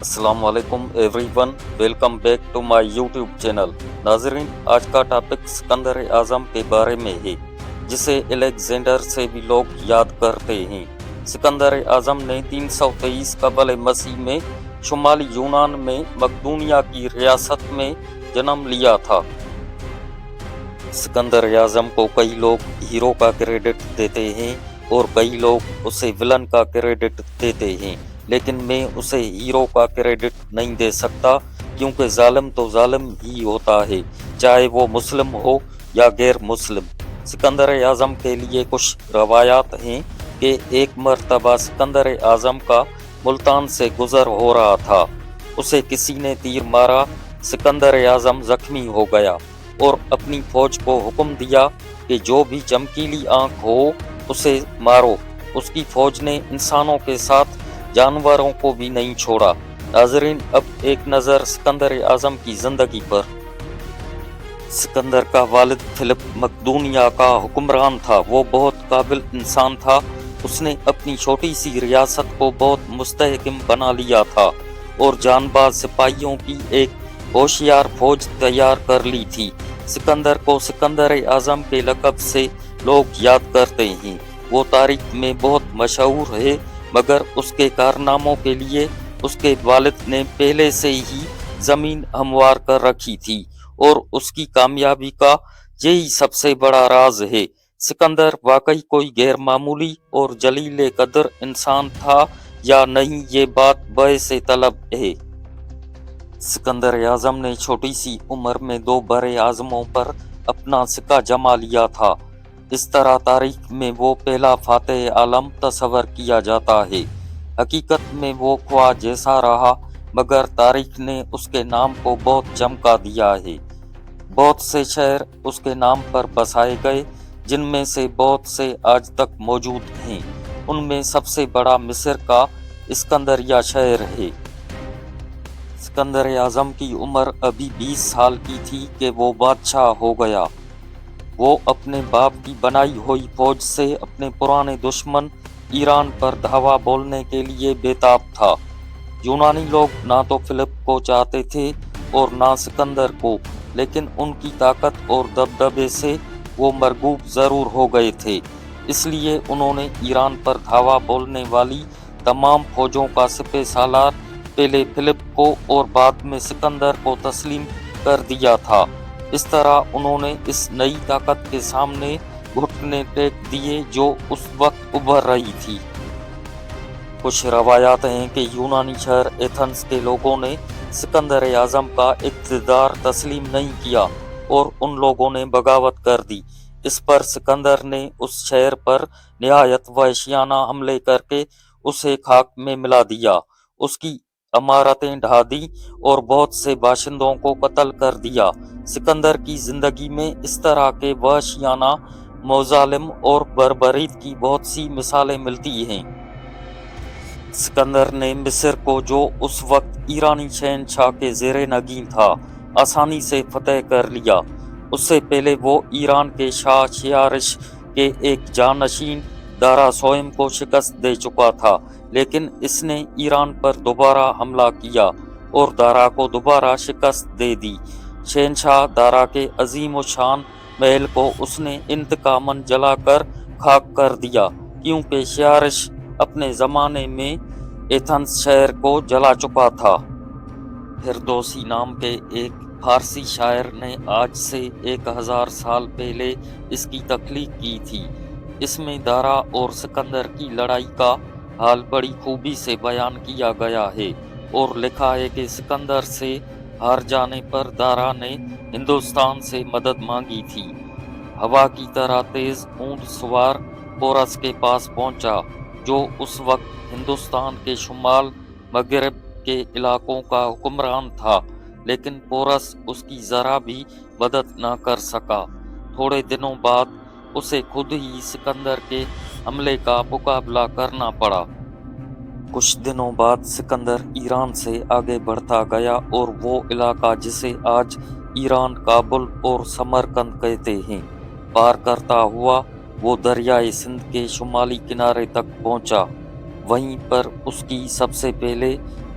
السلام علیکم everyone, welcome back to my YouTube channel. ناظرین، آج کا ٹاپک سکندر اعظم کے بارے میں ہے، جسے الیگزینڈر سے بھی لوگ یاد کرتے ہیں۔ سکندر اعظم نے 323 قبل مسیح میں شمالی یونان میں مقدونیہ کی ریاست میں جنم لیا تھا۔ سکندر اعظم کو کئی لوگ ہیرو کا کریڈٹ دیتے ہیں اور کئی لوگ اسے ولن کا کریڈٹ دیتے ہیں، لیکن میں اسے ہیرو کا کریڈٹ نہیں دے سکتا، کیونکہ ظالم تو ظالم ہی ہوتا ہے، چاہے وہ مسلم ہو یا غیر مسلم۔ سکندر اعظم کے لیے کچھ روایات ہیں کہ ایک مرتبہ سکندر اعظم کا ملتان سے گزر ہو رہا تھا، اسے کسی نے تیر مارا، سکندر اعظم زخمی ہو گیا اور اپنی فوج کو حکم دیا کہ جو بھی چمکیلی آنکھ ہو اسے مارو۔ اس کی فوج نے انسانوں کے ساتھ جانوروں کو بھی نہیں چھوڑا۔ ناظرین، اب ایک نظر سکندر اعظم کی زندگی پر۔ سکندر کا والد فلپ مقدونیہ کا حکمران تھا، وہ بہت قابل انسان تھا، اس نے اپنی چھوٹی سی ریاست کو بہت مستحکم بنا لیا تھا اور جان باز سپاہیوں کی ایک ہوشیار فوج تیار کر لی تھی۔ سکندر کو سکندر اعظم کے لقب سے لوگ یاد کرتے ہیں، وہ تاریخ میں بہت مشہور ہے، مگر اس کے کارناموں کے لیے اس کے والد نے پہلے سے ہی زمین ہموار کر رکھی تھی، اور اس کی کامیابی کا یہی سب سے بڑا راز ہے۔ سکندر واقعی کوئی غیر معمولی اور جلیل قدر انسان تھا یا نہیں، یہ بات باعث طلب ہے۔ سکندر اعظم نے چھوٹی سی عمر میں 2 بر اعظموں پر اپنا سکہ جما لیا تھا، اس طرح تاریخ میں وہ پہلا فاتح عالم تصور کیا جاتا ہے۔ حقیقت میں وہ خواہ جیسا رہا، مگر تاریخ نے اس کے نام کو بہت چمکا دیا ہے۔ بہت سے شہر اس کے نام پر بسائے گئے، جن میں سے بہت سے آج تک موجود ہیں۔ ان میں سب سے بڑا مصر کا اسکندریہ شہر ہے۔ سکندر اعظم کی عمر ابھی 20 سال کی تھی کہ وہ بادشاہ ہو گیا۔ وہ اپنے باپ کی بنائی ہوئی فوج سے اپنے پرانے دشمن ایران پر دھاوا بولنے کے لیے بےتاب تھا۔ یونانی لوگ نہ تو فلپ کو چاہتے تھے اور نہ سکندر کو، لیکن ان کی طاقت اور دبدبے سے وہ مرغوب ضرور ہو گئے تھے، اس لیے انہوں نے ایران پر دھاوا بولنے والی تمام فوجوں کا سپہ سالار پہلے فلپ کو اور بعد میں سکندر کو تسلیم کر دیا تھا۔ اس طرح انہوں نے اس نئی طاقت کے سامنے گھٹنے ٹیک دیے جو اس وقت ابھر رہی تھی۔ کچھ روایات ہیں کہ یونانی شہر ایتھنز کے لوگوں نے سکندر اعظم کا اقتدار تسلیم نہیں کیا اور ان لوگوں نے بغاوت کر دی۔ اس پر سکندر نے اس شہر پر نہایت وحشیانہ حملے کر کے اسے خاک میں ملا دیا، اس کی عمارتیں ڈھا دی اور بہت سے باشندوں کو قتل کر دیا۔ سکندر کی زندگی میں اس طرح کے وحشیانہ، مظالم اور بربریت کی بہت سی مثالیں ملتی ہیں۔ سکندر نے مصر کو، جو اس وقت ایرانی شہنشاہ کے زیر نگین تھا، آسانی سے فتح کر لیا۔ اس سے پہلے وہ ایران کے شاہ شیارش کے ایک جانشین دارا سوئم کو شکست دے چکا تھا، لیکن اس نے ایران پر دوبارہ حملہ کیا اور دارا کو دوبارہ شکست دے دی۔ شہنشاہ دارا کے عظیم الشان محل کو اس نے انتقاماً جلا کر خاک کر دیا، کیونکہ شیارش اپنے زمانے میں ایتھنز شہر کو جلا چکا تھا۔ فردوسی نام کے ایک فارسی شاعر نے آج سے 1000 سال پہلے اس کی تخلیق کی تھی۔ اس میں دارا اور سکندر کی لڑائی کا حال بڑی خوبی سے بیان کیا گیا ہے اور لکھا ہے کہ سکندر سے ہار جانے پر دارا نے ہندوستان سے مدد مانگی تھی۔ ہوا کی طرح تیز اونٹ سوار پورس کے پاس پہنچا، جو اس وقت ہندوستان کے شمال مغرب کے علاقوں کا حکمران تھا، لیکن پورس اس کی ذرا بھی مدد نہ کر سکا۔ تھوڑے دنوں بعد اسے خود ہی سکندر کے حملے کا مقابلہ کرنا پڑا۔ کچھ دنوں بعد سکندر ایران سے آگے بڑھتا گیا اور وہ علاقہ جسے آج ایران، کابل اور سمرقند کہتے ہیں، پار کرتا ہوا وہ دریائے سندھ کے شمالی کنارے تک پہنچا۔ وہیں پر اس کی سب سے پہلے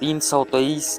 323